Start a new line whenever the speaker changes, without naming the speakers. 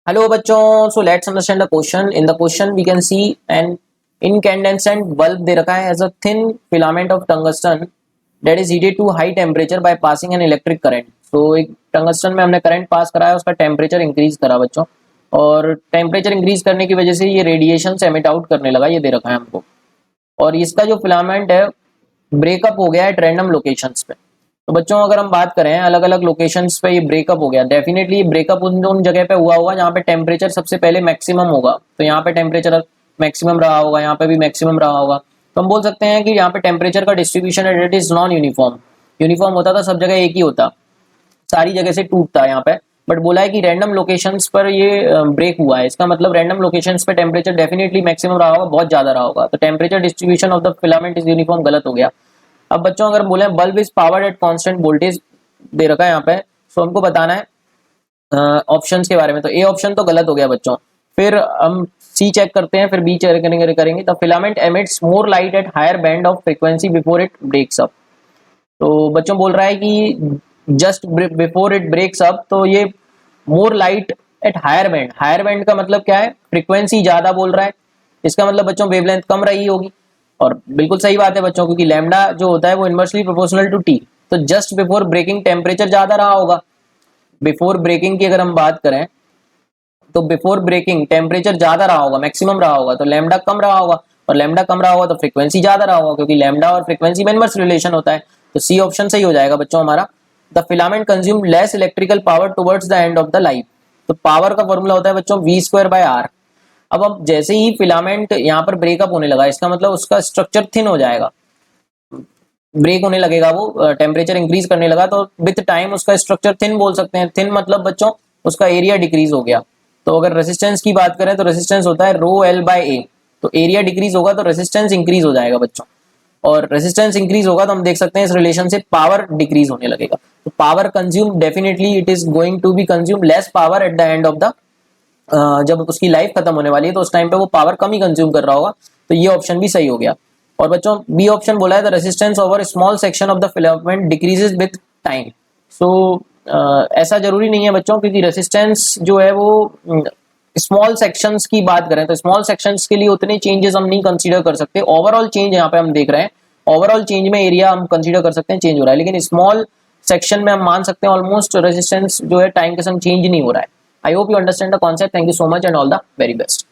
Hello बच्चों, so let's understand the question. In the question we can see an incandescent bulb दे रखा है as a thin filament of tungsten that is heated to high temperature by passing an electric current. So एक tungsten में हमने current pass कराया, उसका temperature increase करा बच्चों, और टेम्परेचर इंक्रीज करने की वजह से ये रेडिएशन से एमिट आउट करने लगा, ये दे रखा है हमको। और इसका जो फिलामेंट है ब्रेकअप हो गया है रैंडम लोकेशंस पे। तो बच्चों अगर हम बात करें अलग अलग लोकेशंस पे ये ब्रेकअप हो गया, डेफिनेटली ये ब्रेकअप उन जगह पे हुआ होगा जहाँ पे टेम्परेचर सबसे पहले मैक्सिमम होगा। तो यहाँ पे टेम्परेचर मैक्सिमम रहा होगा, यहाँ पे भी मैक्सिमम रहा होगा। तो हम बोल सकते हैं कि यहाँ पे टेम्परेचर का डिस्ट्रीब्यूशन है it is non uniform. Uniform होता था सब जगह एक ही होता, सारी जगह से टूटता है यहाँ पे, बट बोला है कि रैंडम लोकेशंस पर ये ब्रेक हुआ है। इसका मतलब रैंडम लोकेशंस पे टेम्परेचर डेफिनेटली मैक्सिमम रहा होगा, बहुत ज्यादा रहा होगा। तो temperature distribution of the filament is uniform गलत हो गया। अब बच्चों अगर बोले bulb is powered at constant voltage दे रखा है यहाँ पे, सो हमको बताना है ऑप्शंस के बारे में। तो ए ऑप्शन तो गलत हो गया बच्चों। फिर हम सी चेक करते हैं, फिर बी चेक करेंगे। The filament emits more light at higher band of frequency before it breaks up. तो बच्चों बोल रहा है कि just before it breaks up, तो ये more light at higher band. Higher band का मतलब क्या है, फ्रीक्वेंसी ज्यादा बोल रहा है, इसका मतलब बच्चों वेवलेंथ कम रही होगी। और बिल्कुल सही बात है बच्चों, क्योंकि लैम्डा जो होता है वो इनवर्सली प्रोपोर्शनल टू टी। तो जस्ट बिफोर ब्रेकिंग टेम्परेचर ज्यादा रहा होगा। बिफोर ब्रेकिंग की अगर हम बात करें तो बिफोर ब्रेकिंग टेम्परेचर ज्यादा रहा होगा, मैक्सिमम रहा होगा, तो लैम्डा कम रहा होगा। और लैम्डा कम रहा होगा तो फ्रीक्वेंसी ज्यादा रहा होगा, क्योंकि लैम्डा और फ्रीक्वेंसी में इनवर्स रिलेशन होता है। तो सी ऑप्शन सही हो जाएगा बच्चों हमारा। The filament consume less electrical power towards the end of the life. तो पावर का फॉर्मूला होता है बच्चों v²/r। अब जैसे ही फिलामेंट यहाँ पर ब्रेकअप होने लगा, इसका मतलब उसका स्ट्रक्चर थिन हो जाएगा, ब्रेक होने लगेगा, वो टेम्परेचर इंक्रीज करने लगा, तो विथ टाइम उसका स्ट्रक्चर थिन बोल सकते हैं। थिन मतलब बच्चों उसका एरिया डिक्रीज हो गया। तो अगर रेसिस्टेंस की बात करें तो रेसिस्टेंस होता है ρl/a। तो एरिया डिक्रीज होगा तो रेसिस्टेंस इंक्रीज हो जाएगा बच्चों, और रेसिस्टेंस इंक्रीज होगा तो हम देख सकते हैं इस रिलेशन से पावर डिक्रीज होने लगेगा। तो power consume definitely it is going to be consume less power at the end of the, जब उसकी लाइफ खत्म होने वाली है तो उस टाइम पे वो पावर कम ही कंज्यूम कर रहा होगा। तो ये ऑप्शन भी सही हो गया। और बच्चों बी ऑप्शन बोला है the resistance over small section of the filament decreases with time. So ऐसा जरूरी नहीं है बच्चों, क्योंकि रेजिस्टेंस जो है वो स्मॉल सेक्शंस की बात करें तो स्मॉल सेक्शंस के लिए उतने चेंजेस हम नहीं कंसीडर कर सकते। ओवरऑल चेंज यहाँ पे हम देख रहे हैं, ओवरऑल चेंज में एरिया हम कंसीडर कर सकते हैं चेंज हो रहा है, लेकिन स्मॉल सेक्शन में हम मान सकते हैं ऑलमोस्ट रेजिस्टेंस जो है टाइम के संग चेंज नहीं हो रहा है। I hope you understand the concept. Thank you so much and all the very best.